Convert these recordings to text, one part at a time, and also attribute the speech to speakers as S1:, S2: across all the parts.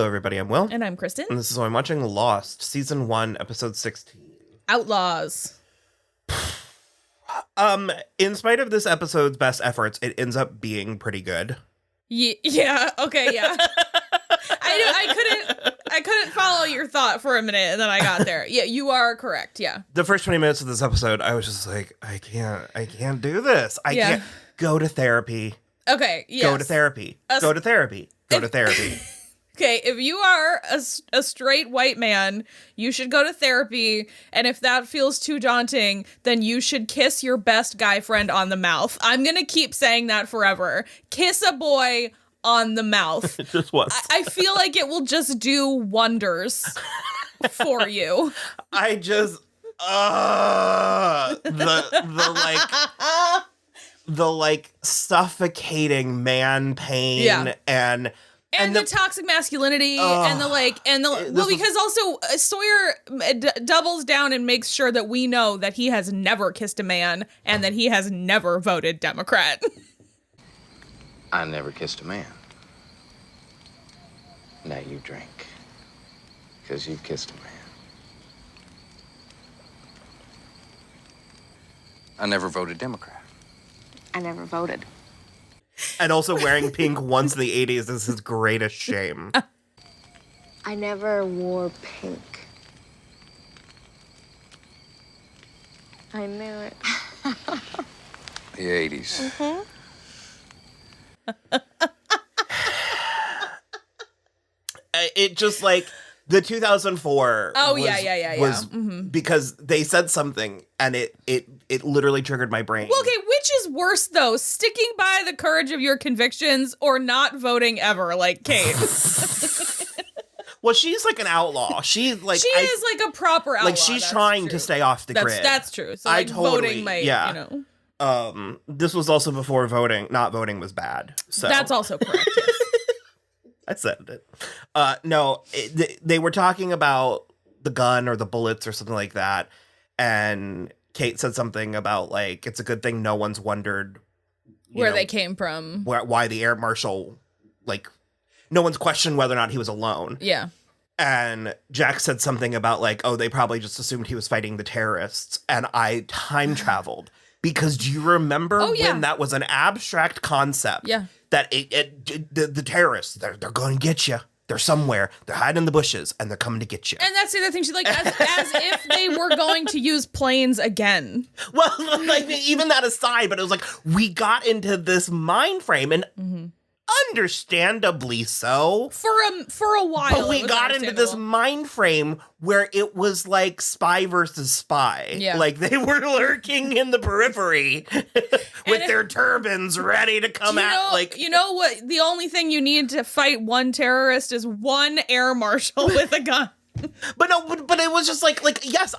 S1: Hello, everybody. I'm Will.
S2: And I'm Kristen.
S1: And this is why I'm watching Lost, Season 1, Episode 16.
S2: Outlaws.
S1: In spite of this episode's best efforts, it ends up being pretty good.
S2: Yeah. Okay. Yeah. I couldn't follow your thought for a minute, and then I got there. Yeah, you are correct. Yeah.
S1: The first 20 minutes of this episode, I was just like, I can't do this. I can't go to therapy.
S2: Okay. Yes.
S1: Go to therapy. Go to therapy. Go to therapy.
S2: Okay, if you are a straight white man, you should go to therapy, and if that feels too daunting, then you should kiss your best guy friend on the mouth. I'm gonna keep saying that forever. Kiss a boy on the mouth.
S1: Just what?
S2: I feel like it will just do wonders for you.
S1: I just, the suffocating man pain
S2: and the toxic masculinity because also Sawyer doubles down and makes sure that we know that he has never kissed a man and that he has never voted Democrat.
S3: I never kissed a man. Now you drink, because you've kissed a man. I never voted Democrat.
S4: I never voted.
S1: And also wearing pink once in the 80s is his greatest shame.
S4: I never wore pink. I knew it.
S3: The 80s.
S4: Mm-hmm.
S1: It just the 2004 was because they said something and it literally triggered my brain.
S2: Well, okay, which is worse though, sticking by the courage of your convictions or not voting ever, like Kate?
S1: Well, she's like an outlaw. She is like
S2: a proper outlaw.
S1: Like she's trying to stay off the grid.
S2: That's true. So voting might,
S1: This was also before not voting was bad. So
S2: that's also correct. Yes.
S1: I said it. They were talking about the gun or the bullets or something like that. And Kate said something about it's a good thing no one's wondered
S2: where they came from.
S1: Why the air marshal, no one's questioned whether or not he was alone.
S2: Yeah.
S1: And Jack said something about they probably just assumed he was fighting the terrorists. And I time traveled because do you remember when that was an abstract concept?
S2: Yeah.
S1: That the terrorists, they're going to get you. They're somewhere. They're hiding in the bushes, and they're coming to get you.
S2: And that's the other thing. She's like, as if they were going to use planes again.
S1: Well, even that aside, but it was we got into this mind frame, and understandably so.
S2: For a while.
S1: But we got into this mind frame where it was spy versus spy.
S2: Yeah.
S1: They were lurking in the periphery with their turbans ready to come out.
S2: You know what? The only thing you need to fight one terrorist is one air marshal with a gun.
S1: But it was just yes,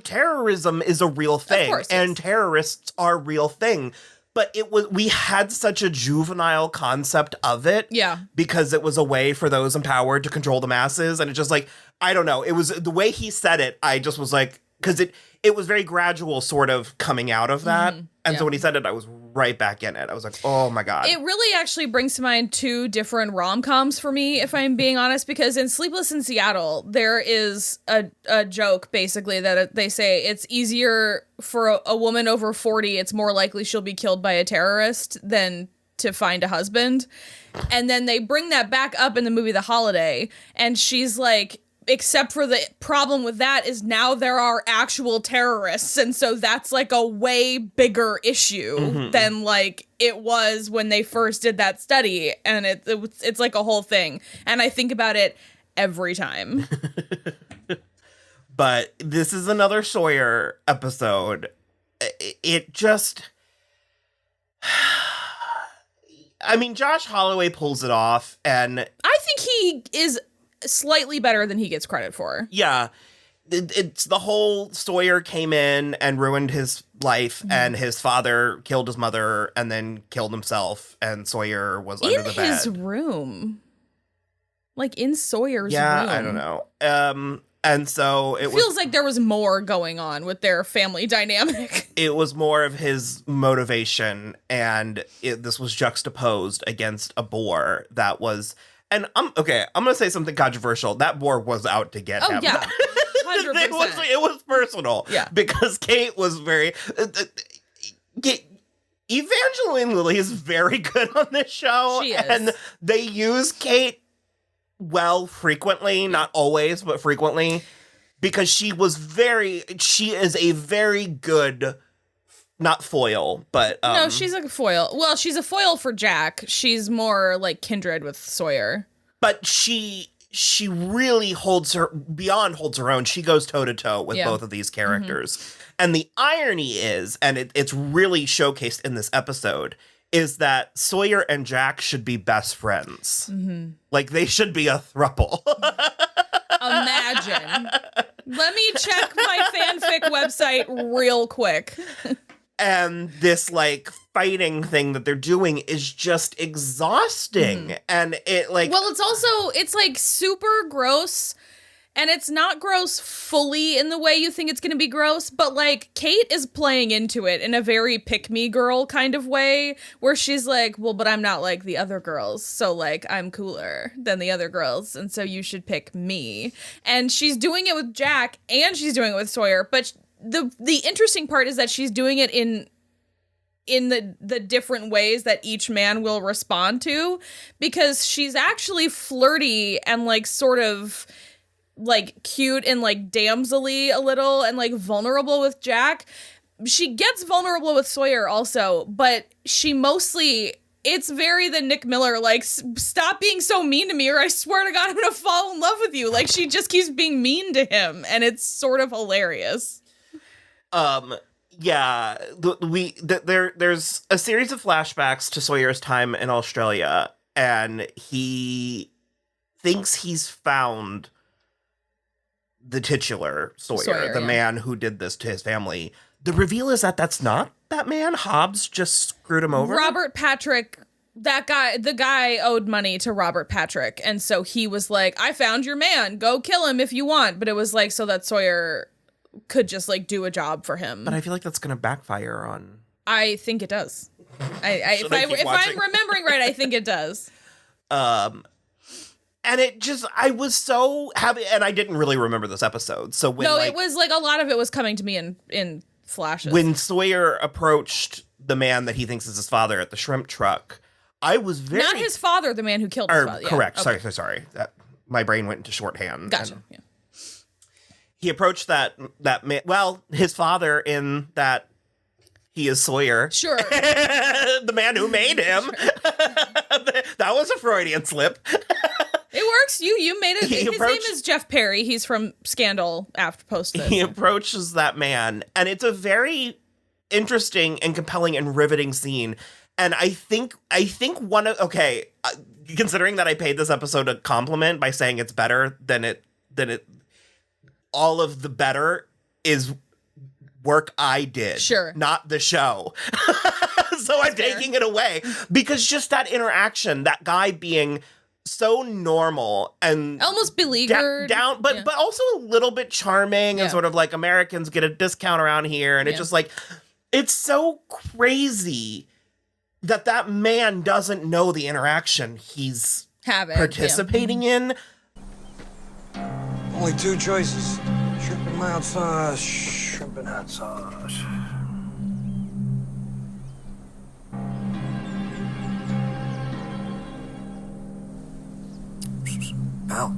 S1: terrorism is a real thing,
S2: of course,
S1: and terrorists are a real thing. But we had such a juvenile concept of it.
S2: Yeah. Because
S1: it was a way for those empowered to control the masses. And it just I don't know. It was the way he said it. I just was because it was very gradual sort of coming out of that. And so when he said it, I was right back in it. I was like, oh my God.
S2: It really actually brings to mind two different rom-coms for me, if I'm being honest, because in Sleepless in Seattle, there is a joke basically that they say it's easier for a woman over 40. It's more likely she'll be killed by a terrorist than to find a husband. And then they bring that back up in the movie The Holiday. And she's like, except for the problem with that is now there are actual terrorists. And so that's a way bigger issue than it was when they first did that study. And it's a whole thing. And I think about it every time.
S1: But this is another Sawyer episode. It just... I mean, Josh Holloway pulls it off, and...
S2: I think he is slightly better than he gets credit for.
S1: Yeah. It's the whole Sawyer came in and ruined his life, and his father killed his mother and then killed himself, and Sawyer was under the bed.
S2: In his room. In Sawyer's room.
S1: Yeah, I don't know. And so it
S2: feels like there was more going on with their family dynamic.
S1: It was more of his motivation, and this was juxtaposed against a boar that was And I'm going to say something controversial. That boar was out to get him.
S2: Oh, yeah. 100%.
S1: It was personal.
S2: Yeah.
S1: Because Kate was very... Evangeline Lilly is very good on this show.
S2: She is.
S1: And they use Kate frequently. Not always, but frequently. Because she is a very good... Not foil, but...
S2: no, she's a foil. Well, she's a foil for Jack. She's more like kindred with Sawyer.
S1: But she really holds her own. She goes toe-to-toe with both of these characters. Mm-hmm. And the irony is, and it's really showcased in this episode, is that Sawyer and Jack should be best friends. Mm-hmm. Like, they should be a throuple.
S2: Imagine. Let me check my fanfic website real quick.
S1: And this, like, fighting thing that they're doing is just exhausting. Mm. And it, like...
S2: Well, it's, like, super gross. And it's not gross fully in the way you think it's going to be gross. But, like, Kate is playing into it in a very pick-me-girl kind of way. Where she's like, well, but I'm not like the other girls. So, like, I'm cooler than the other girls. And so you should pick me. And she's doing it with Jack. And she's doing it with Sawyer. But... The interesting part is that she's doing it in the different ways that each man will respond to, because she's actually flirty and like sort of like cute and like damsel-y a little and like vulnerable with Jack. She gets vulnerable with Sawyer also, but she mostly... It's very the Nick Miller, like, stop being so mean to me or I swear to God I'm gonna fall in love with you. Like, she just keeps being mean to him, and it's sort of hilarious.
S1: Yeah, there's a series of flashbacks to Sawyer's time in Australia, and he thinks he's found the titular Sawyer, the man who did this to his family. The reveal is that that's not that man. Hobbs just screwed him over.
S2: Robert Patrick, the guy owed money to Robert Patrick, and so he was like, I found your man, go kill him if you want. But it was like so that Sawyer could just like do a job for him.
S1: But I feel like that's going to backfire on...
S2: I think it does. If I'm remembering right, I think it does.
S1: And it just, I was so happy, and I didn't really remember this episode. So when
S2: it was like a lot of it was coming to me in flashes.
S1: When Sawyer approached the man that he thinks is his father at the shrimp truck, I was very...
S2: Not his father, the man who killed his father.
S1: Correct. Yeah. Okay. Sorry. My brain went into shorthand.
S2: Gotcha. Yeah.
S1: He approached that man, well, his father in that he is Sawyer.
S2: Sure.
S1: The man who made him. Sure. That was a Freudian slip.
S2: It works. You made it. His name is Jeff Perry. He's from Scandal after post this.
S1: He approaches that man, and it's a very interesting and compelling and riveting scene. And I think considering that I paid this episode a compliment by saying it's better than it all of the better is work I did. Sure. Not the show. So I'm taking it away. Because just that interaction, that guy being so normal and...
S2: almost beleaguered.
S1: But also a little bit charming and sort of like Americans get a discount around here. And it's just like, it's so crazy that man doesn't know the interaction he's participating in.
S5: Only two choices. Shrimp and mild sauce, shrimp and hot sauce. Pal.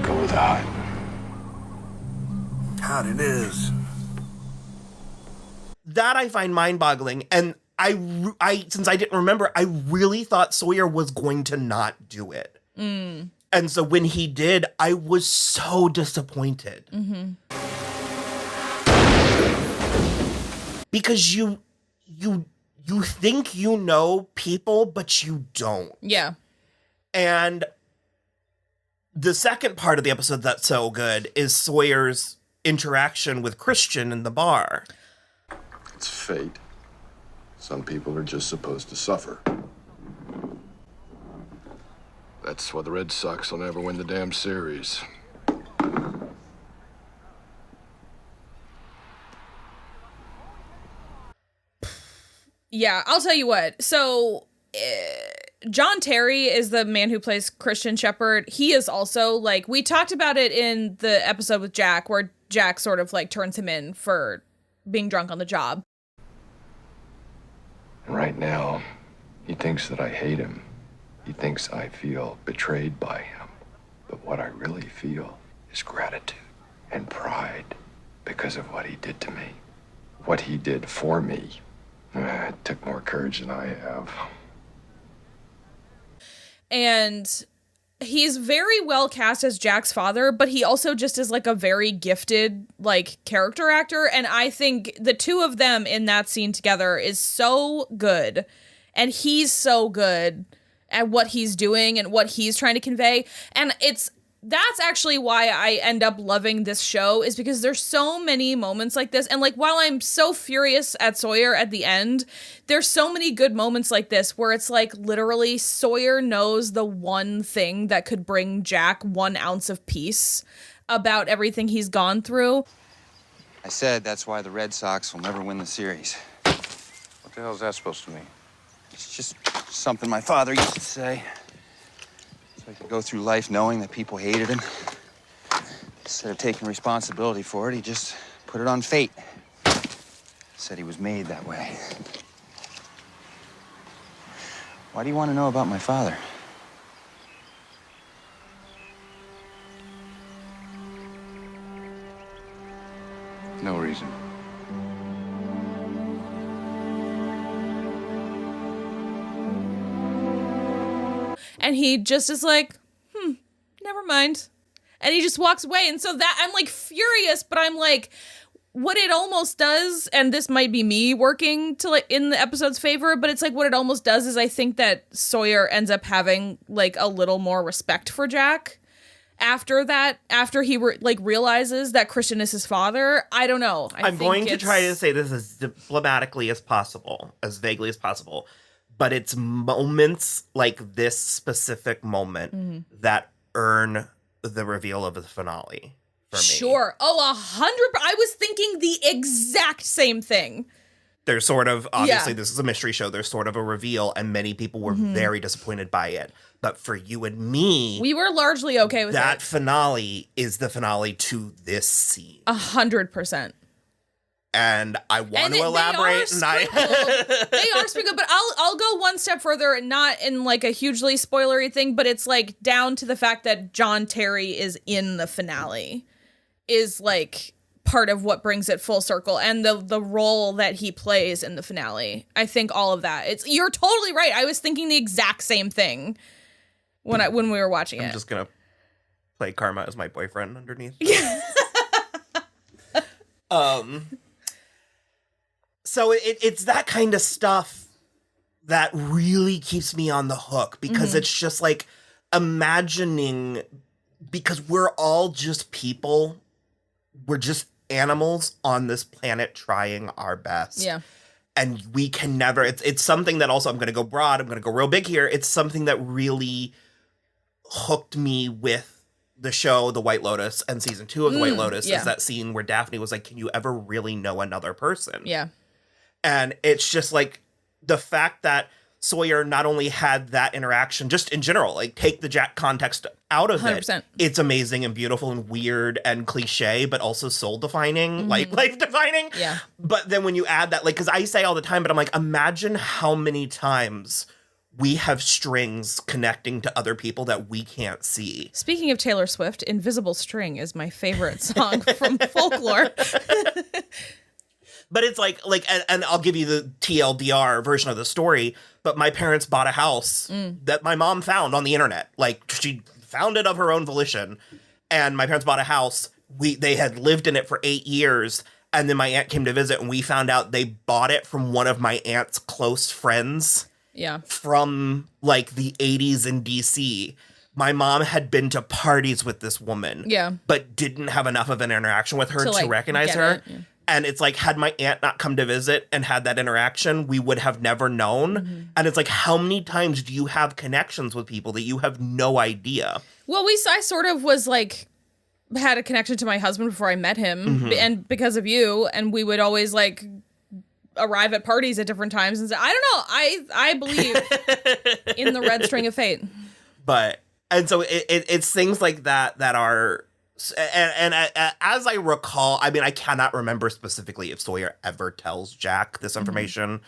S3: Go with hot.
S5: Hot it is.
S1: That I find mind-boggling, and I since I didn't remember, I really thought Sawyer was going to not do it. Mm. And so when he did, I was so disappointed. Mm-hmm. Because you think you know people, but you don't.
S2: Yeah.
S1: And the second part of the episode that's so good is Sawyer's interaction with Christian in the bar.
S6: It's fate. Some people are just supposed to suffer. That's why the Red Sox will never win the damn series.
S2: Yeah, I'll tell you what. So, John Terry is the man who plays Christian Shepherd. He is also, like, we talked about it in the episode with Jack, where Jack sort of, like, turns him in for being drunk on the job.
S6: Right now, he thinks that I hate him. He thinks I feel betrayed by him. But what I really feel is gratitude and pride because of what he did to me. What he did for me. It took more courage than I have.
S2: And he's very well cast as Jack's father, but he also just is like a very gifted like character actor. And I think the two of them in that scene together is so good. And he's so good at what he's doing and what he's trying to convey. And that's actually why I end up loving this show, is because there's so many moments like this. And like, while I'm so furious at Sawyer at the end, there's so many good moments like this where it's like literally Sawyer knows the one thing that could bring Jack 1 ounce of peace about everything he's gone through.
S7: I said that's why the Red Sox will never win the series.
S3: What the hell is that supposed to mean?
S7: It's just something my father used to say. So he could go through life knowing that people hated him. Instead of taking responsibility for it, he just put it on fate. Said he was made that way. Why do you want to know about my father?
S3: No reason.
S2: And he just is like, never mind. And he just walks away. And so that I'm like furious, but I'm like, what it almost does, and this might be me working to like in the episode's favor, but it's like what it almost does is I think that Sawyer ends up having like a little more respect for Jack after that, after he realizes that Christian is his father. I don't know.
S1: I'm going to try to say this as diplomatically as possible, as vaguely as possible. But it's moments like this specific moment that earn the reveal of the finale for me.
S2: Sure. Oh, 100. I was thinking the exact same thing.
S1: There's sort of, obviously this is a mystery show. There's sort of a reveal and many people were very disappointed by it. But for you and me,
S2: we were largely okay with
S1: that
S2: it.
S1: finale is the finale to this scene.
S2: 100%.
S1: And I want to elaborate.
S2: They are sprinkled, but I'll go one step further, not in like a hugely spoilery thing, but it's like down to the fact that John Terry is in the finale is like part of what brings it full circle, and the role that he plays in the finale. I think all of that. You're totally right. I was thinking the exact same thing when we were watching it.
S1: I'm just gonna play Karma as my boyfriend underneath. So it's that kind of stuff that really keeps me on the hook, because it's just like imagining, because we're all just people. We're just animals on this planet trying our best.
S2: Yeah.
S1: And we can never, it's something that also, I'm going to go broad, I'm going to go real big here. It's something that really hooked me with the show, The White Lotus, and season 2 of The White Lotus is that scene where Daphne was like, can you ever really know another person?
S2: Yeah.
S1: And it's just like the fact that Sawyer not only had that interaction, just in general, like take the Jack context out of
S2: 100%.
S1: it. It's amazing and beautiful and weird and cliche, but also soul defining, like life defining.
S2: Yeah.
S1: But then when you add that, like, because I say all the time, but I'm like, imagine how many times we have strings connecting to other people that we can't see.
S2: Speaking of Taylor Swift, Invisible String is my favorite song from Folklore.
S1: But it's like, and I'll give you the TLDR version of the story, but my parents bought a house that my mom found on the internet. Like, she found it of her own volition, and my parents bought a house. They had lived in it for 8 years, and then my aunt came to visit, and we found out they bought it from one of my aunt's close friends.
S2: Yeah.
S1: From, like, the 80s in D.C. My mom had been to parties with this woman.
S2: Yeah.
S1: But didn't have enough of an interaction with her to recognize her.
S2: It, yeah.
S1: And it's like, had my aunt not come to visit and had that interaction, we would have never known. And it's like, how many times do you have connections with people that you have no idea?
S2: Well, I sort of was like, had a connection to my husband before I met him, and because of you, and we would always like arrive at parties at different times and say, I don't know. I believe in the red string of fate.
S1: And so it's things like that are, and as I recall, I mean, I cannot remember specifically if Sawyer ever tells Jack this information.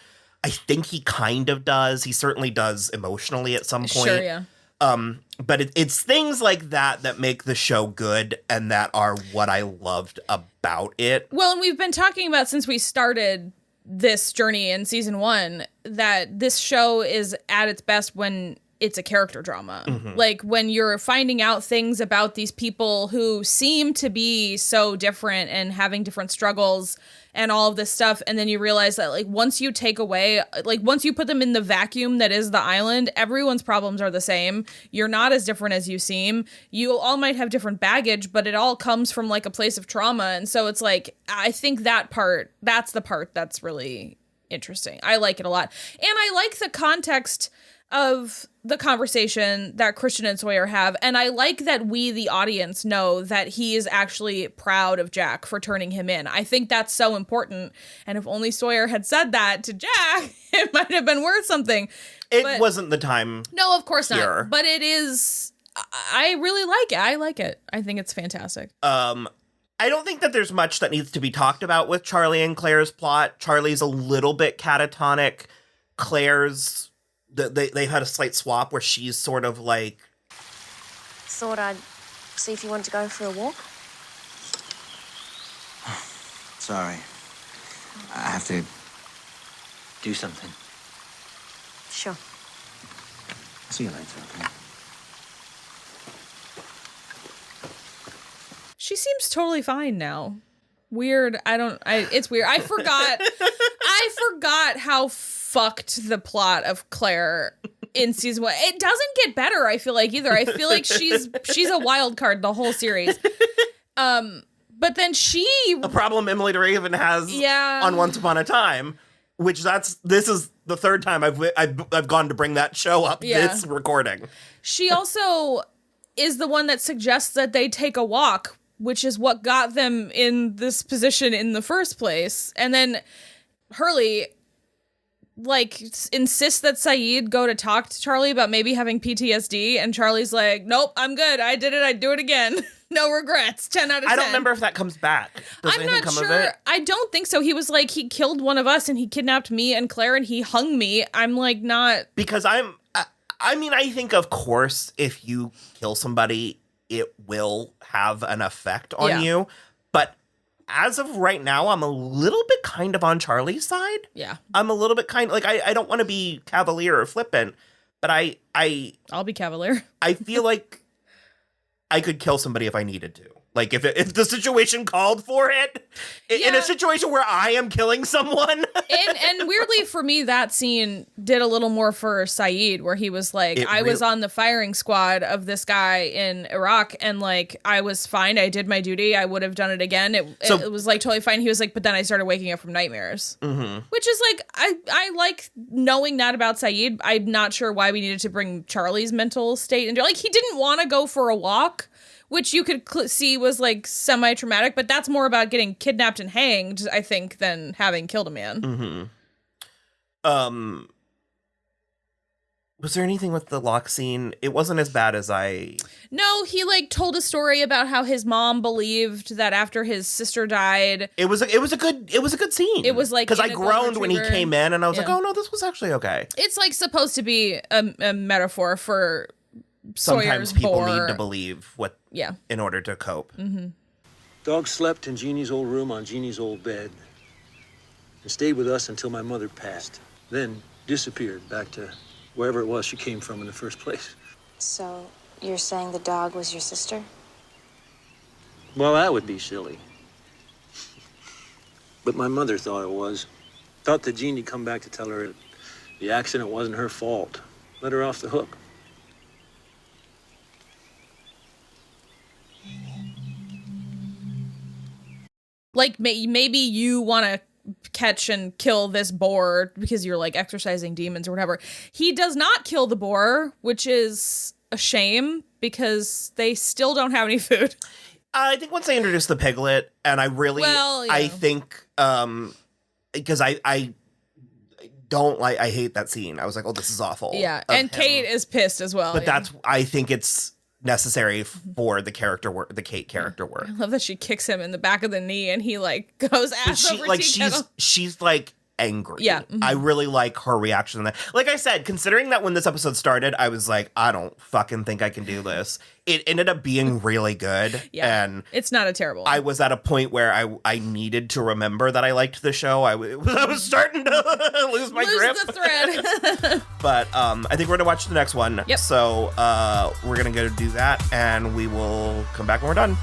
S1: I think he kind of does. He certainly does emotionally at some point.
S2: Sure, yeah.
S1: But it's things like that make the show good and that are what I loved about it.
S2: Well, and we've been talking about since we started this journey in season 1 that this show is at its best when it's a character drama. Like when you're finding out things about these people who seem to be so different and having different struggles and all of this stuff. And then you realize that like once you take away, like once you put them in the vacuum that is the island, everyone's problems are the same. You're not as different as you seem. You all might have different baggage, but it all comes from like a place of trauma. And so it's like, I think that's the part that's really interesting. I like it a lot. And I like the context of the conversation that Christian and Sawyer have. And I like that we, the audience, know that he is actually proud of Jack for turning him in. I think that's so important. And if only Sawyer had said that to Jack, it might have been worth something.
S1: It wasn't the time.
S2: No, of course
S1: here.
S2: not. But it is, I really like it. I like it. I think it's fantastic.
S1: I don't think that there's much that needs to be talked about with Charlie and Claire's plot. Charlie's a little bit catatonic. Claire's They had a slight swap where she's sort of like...
S4: Thought I'd see if you wanted to go for a walk.
S5: Sorry. I have to do something.
S4: Sure.
S5: See you later, okay?
S2: She seems totally fine now. Weird. It's weird. I forgot how fucked the plot of Claire in season 1. It doesn't get better, I feel like, either. I feel like she's a wild card the whole series. But then
S1: a problem Emily DeRaven has on Once Upon a Time, which this is the third time I've gone to bring that show up this recording.
S2: She also is the one that suggests that they take a walk, which is what got them in this position in the first place. And then Hurley insists that Sayid go to talk to Charlie about maybe having PTSD, and Charlie's like, nope, I'm good. I did it. I'd do it again. No regrets. 10 out of 10.
S1: I don't remember if that comes back. Does
S2: I'm not sure. I don't think so. He was like, he killed one of us and he kidnapped me and Claire and he hung me. I'm like, not.
S1: Because I think, of course, if you kill somebody, it will have an effect on you. But as of right now, I'm a little bit kind of on Charlie's side.
S2: Yeah.
S1: I'm a little bit I don't want to be cavalier or flippant, but
S2: I'll be cavalier.
S1: I feel like I could kill somebody if I needed to. Like, if the situation called for it, in a situation where I am killing someone.
S2: and weirdly for me, that scene did a little more for Sayid, where he was like, I was on the firing squad of this guy in Iraq, and like, I was fine. I did my duty. I would have done it again. It was like totally fine. He was like, but then I started waking up from nightmares. Mm-hmm. Which is like, I like knowing that about Sayid. I'm not sure why we needed to bring Charlie's mental state into, like, he didn't want to go for a walk, which you could see was like semi-traumatic, but that's more about getting kidnapped and hanged, I think, than having killed a man.
S1: Mm-hmm. Was there anything with the lock scene? It wasn't as bad as
S2: No, he like told a story about how his mom believed that after his sister died.
S1: It was a good scene.
S2: It was like,
S1: because I groaned when he came in, and I was like, oh no, this was actually okay.
S2: It's like supposed to be a metaphor for
S1: sometimes
S2: Sawyer's
S1: people
S2: boar.
S1: need to believe what in order to cope.
S2: Mm-hmm.
S8: Dog slept in Jeannie's old room on Jeannie's old bed and stayed with us until my mother passed. Then disappeared back to wherever it was she came from in the first place.
S4: So, you're saying the dog was your sister?
S8: Well, that would be silly. But my mother thought it was. Thought that Jeannie'd come back to tell her the accident wasn't her fault. Let her off the hook.
S2: Like, maybe you want to catch and kill this boar because you're, like, exorcising demons or whatever. He does not kill the boar, which is a shame because they still don't have any food. I
S1: think once they introduced the piglet, and I think because I don't like, I hate that scene. I was like, oh, this is awful.
S2: Yeah, and Kate is pissed as well.
S1: But I think it's necessary for the character work, the Kate character work.
S2: I love that she kicks him in the back of the knee and he like goes ass over tea kettle.
S1: She's like angry.
S2: Yeah. Mm-hmm.
S1: I really like her reaction to that. Like I said, considering that when this episode started, I was like, I don't fucking think I can do this. It ended up being really good.
S2: Yeah.
S1: And
S2: it's not a terrible one.
S1: I was at a point where I needed to remember that I liked the show. I was starting to lose my grip.
S2: the thread.
S1: But I think we're going to watch the next one.
S2: Yep.
S1: So we're going to go do that, and we will come back when we're done.